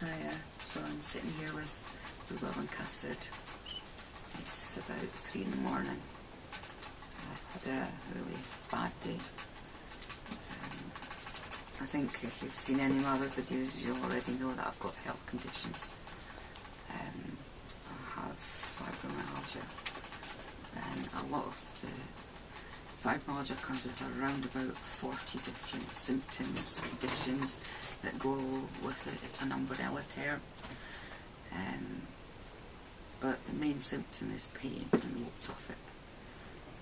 Hiya, so I'm sitting here with bluebell and custard. It's about 3 in the morning. I've had a really bad day. I think if you've seen any of my other videos, you'll already know that I've got health conditions. I have fibromyalgia, and a lot of the fibromyalgia comes with around about 40 different symptoms, conditions that go with it. It's an umbrella term. But the main symptom is pain and loads of it.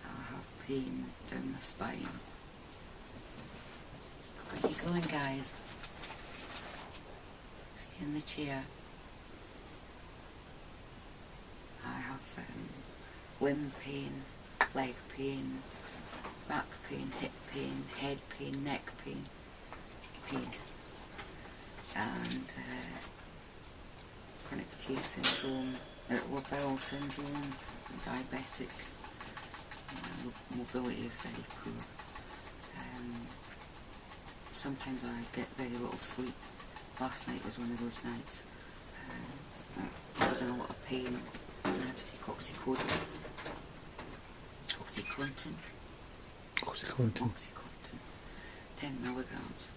I have pain down my spine. Where are you going, guys? Stay in the chair. I have limb pain, leg pain, back pain, hip pain, head pain, neck pain, and chronic fatigue syndrome, irritable bowel syndrome, I'm diabetic. My mobility is very poor. Sometimes I get very little sleep. Last night was one of those nights. I was in a lot of pain. I had to take oxycodone. Oxycontin. 10 milligrams.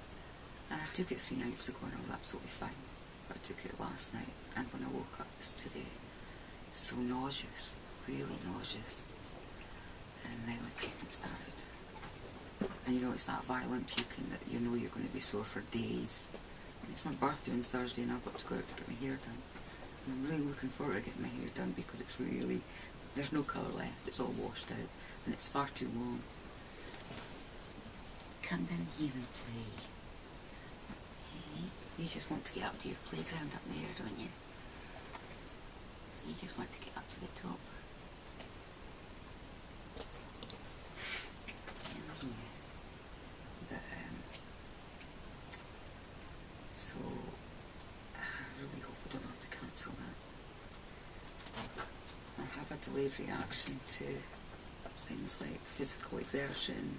And I took it 3 nights ago and I was absolutely fine. But I took it last night, and when I woke up this today, so nauseous, really nauseous. And then my puking started. And you know, it's that violent puking that you know you're going to be sore for days. And it's my birthday on Thursday and I've got to go out to get my hair done. And I'm really looking forward to getting my hair done because it's really, there's no colour left, it's all washed out and it's far too long. Come down here and play. Hey, you just want to get up to your playground up there, don't you? You just want to get up to the top. But, so, I really hope we don't have to cancel that. I have a delayed reaction to things like physical exertion,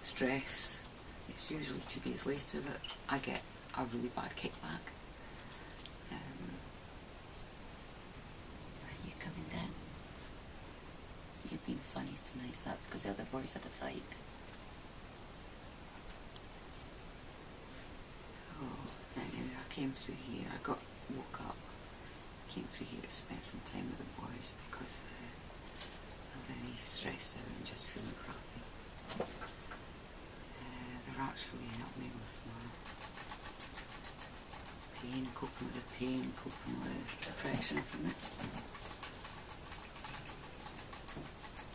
stress. It's usually 2 days later that I get a really bad kickback. Are you coming down? You're being funny tonight, is that because the other boys had a fight? Oh, anyway, I came through here, woke up, came through here to spend some time with the boys because I'm very stressed out and just feeling crappy. They're actually helping me with my pain, coping with the pain, coping with depression from it.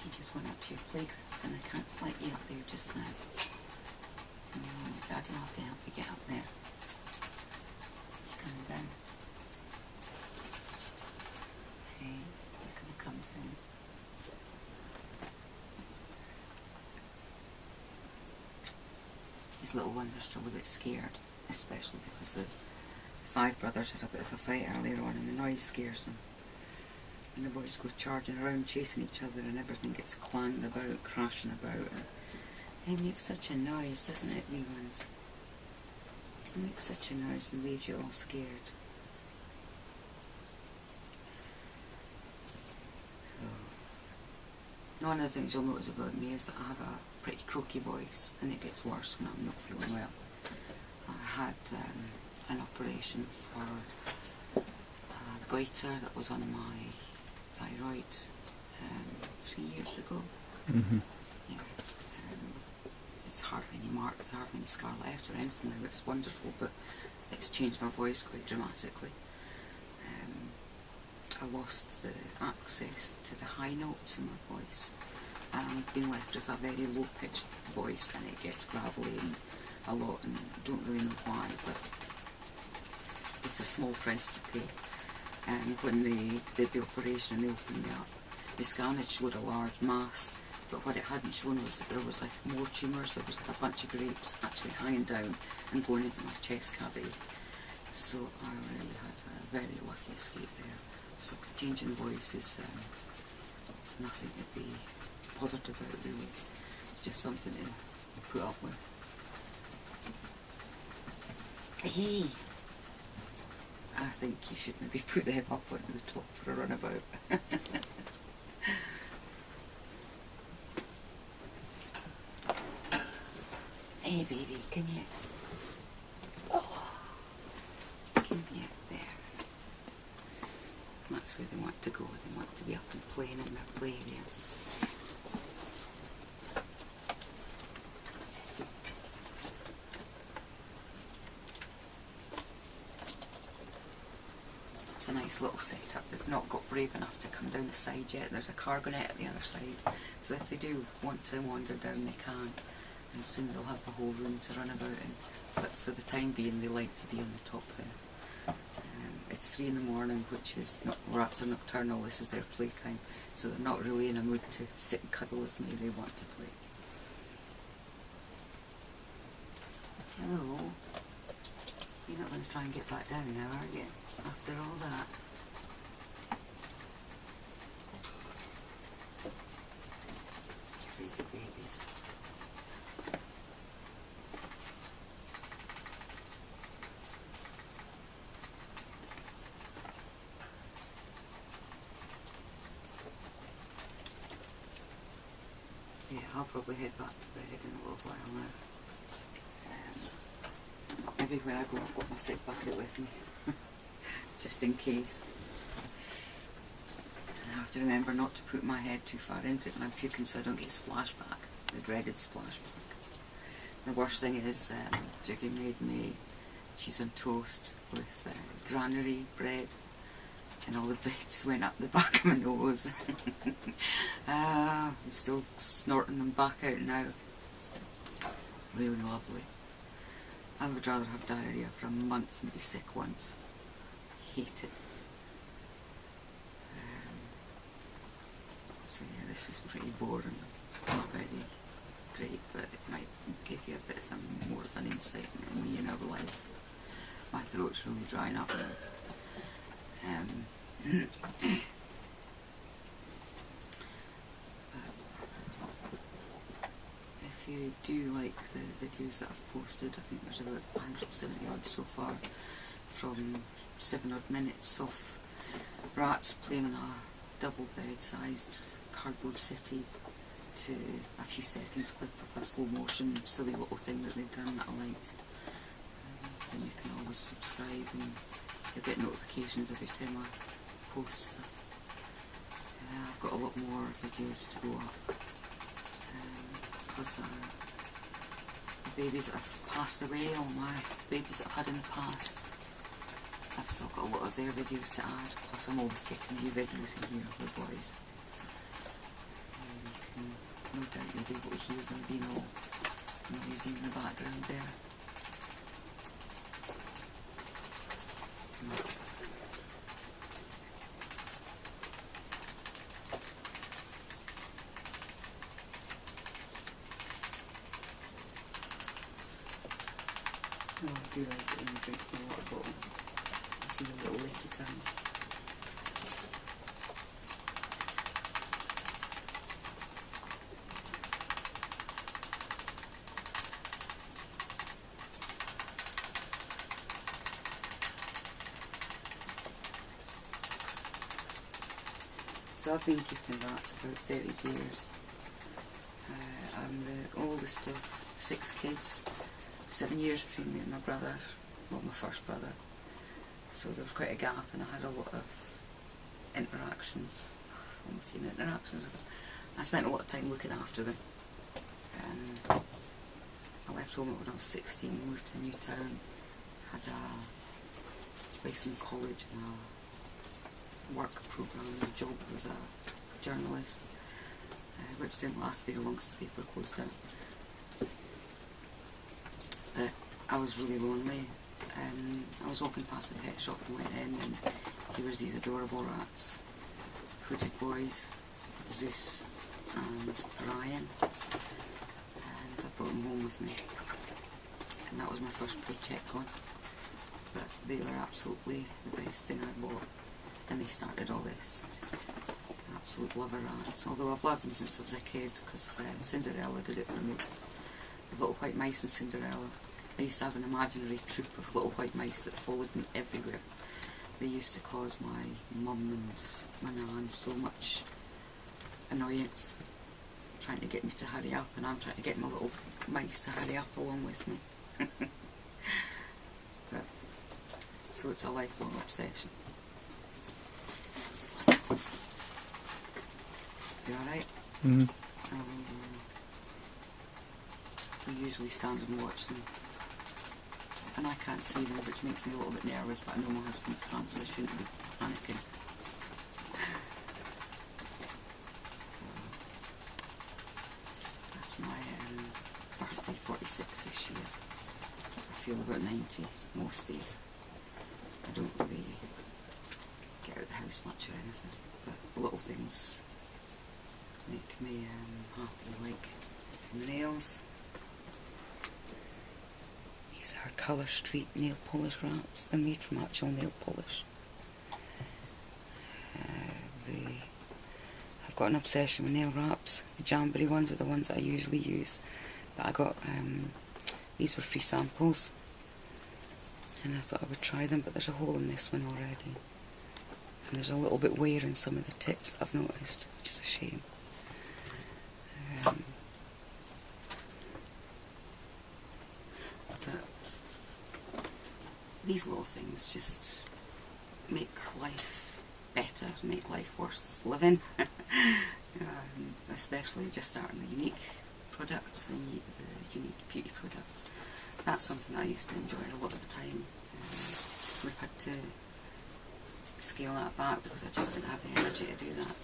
You just went up to your playground and I can't let you up there just now. Daddy will have to help you get up there. You're coming down. Hey, you're going to come down. These little ones are still a bit scared, especially because the 5 brothers had a bit of a fight earlier on and the noise scares them. And the boys go charging around chasing each other and everything gets clanged about, crashing about. And it makes such a noise, doesn't it, wee ones? It makes such a noise and leaves you all scared. So, one of the things you'll notice about me is that I have a pretty croaky voice and it gets worse when I'm not feeling well. I had an operation for goiter that was on my thyroid 3 years ago. Yeah. It's hardly any mark, there's hardly any scar left or anything now. It's wonderful, but it's changed my voice quite dramatically. I lost the access to the high notes in my voice. I've been left with a very low pitched voice and it gets gravelly and a lot, and I don't really know why, but it's a small price to pay. And when they did the operation and they opened me up, the scan had showed a large mass, but what it hadn't shown was that there was like more tumours. There was like a bunch of grapes actually hanging down and going into my chest cavity. So I really had a very lucky escape there. So changing voice is it's nothing to be bothered about really. It's just something to put up with. Hey, I think you should maybe put them up on the top for a runabout. Hey baby, come here. Oh, come here, there. That's where they want to go. They want to be up and playing in their play area. It's a nice little setup. They've not got brave enough to come down the side yet. There's a cargonet at the other side, so if they do want to wander down, they can. And soon they'll have the whole room to run about in. But for the time being, they like to be on the top there. It's 3 in the morning, which is not, rats are nocturnal. This is their playtime, so they're not really in a mood to sit and cuddle with me. They want to play. Hello. You're not going to try and get back down now, are you? After all that. Crazy babies. Yeah, I'll probably head back to bed in a little while now. Everywhere I go, I've got my sick bucket with me, just in case. And I have to remember not to put my head too far into it when I'm puking, so I don't get splashback, the dreaded splashback. The worst thing is, Judy made me cheese on toast with granary bread, and all the bits went up the back of my nose. I'm still snorting them back out now. Really lovely. I would rather have diarrhea for a month than be sick once. Hate it. So yeah, this is pretty boring. Not very great, but it might give you a bit of more of an insight into me and our life. My throat's really drying up now. If you do like the videos that I've posted, I think there's about 170 odd so far, from 7 odd minutes of rats playing in a double bed sized cardboard city to a few seconds clip of a slow motion silly little thing that they've done that I liked. And you can always subscribe and you'll get notifications every time I post stuff. I've got a lot more videos to go up. Plus the babies that have passed away, all my babies that I've had in the past, I've still got a lot of their videos to add. Plus I'm always taking new videos in here of the boys. No doubt you'll be able to hear them being all noisy in the background there. Oh, I do like it when you drink from a water bottle. I see the little licky times. So I've been keeping rats about 30 years. I'm the oldest of 6 kids. 7 years between me and my brother, well, my first brother. So there was quite a gap, and I had a lot of interactions, almost seen interactions with them. I spent a lot of time looking after them. I left home when I was 16, moved to a new town, had a place in college and a work programme, and a job as a journalist, which didn't last very long because the paper closed down. But I was really lonely. I was walking past the pet shop and went in, and there was these adorable rats, hooded boys, Zeus and Ryan, and I brought them home with me, and that was my first paycheck on. But they were absolutely the best thing I bought, and they started all this. Absolute lover rats, although I've loved them since I was a kid, because Cinderella did it for me. The little white mice in Cinderella. I used to have an imaginary troop of little white mice that followed me everywhere. they used to cause my mum and my nan so much annoyance, trying to get me to hurry up, and I'm trying to get my little mice to hurry up along with me. But, so it's a lifelong obsession. You alright? Mm-hmm. We usually stand and watch them, and I can't see them, which makes me a little bit nervous, but I know my husband can't, so I shouldn't be panicking. That's my birthday, 46 this year. I feel about 90 most days. I don't really get out of the house much or anything, but the little things make me happy, like nails. These are Colour Street nail polish wraps. They're made from actual nail polish. I've got an obsession with nail wraps. The Jamboree ones are the ones that I usually use, but I got these were free samples, and I thought I would try them, but there's a hole in this one already, and there's a little bit wear in some of the tips that I've noticed, which is a shame. But these little things just make life better, make life worth living. Especially just starting the unique products and the unique beauty products. That's something that I used to enjoy a lot of the time. We've had to scale that back because I just didn't have the energy to do that.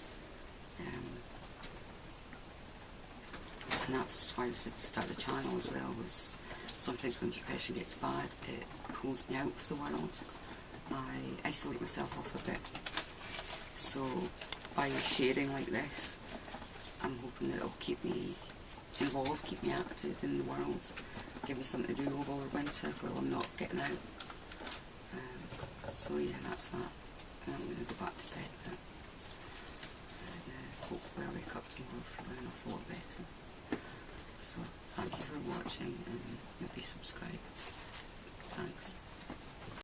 And that's why I decided to start the channel as well, was sometimes when depression gets bad, it pulls me out of the world. I isolate myself off a bit. So by sharing like this, I'm hoping that it'll keep me involved, keep me active in the world, give me something to do over winter while I'm not getting out. So yeah, that's that. I'm going to go back to bed now. And hopefully I'll wake up tomorrow feeling an awful lot better. So thank you for watching, and maybe subscribe. Thanks.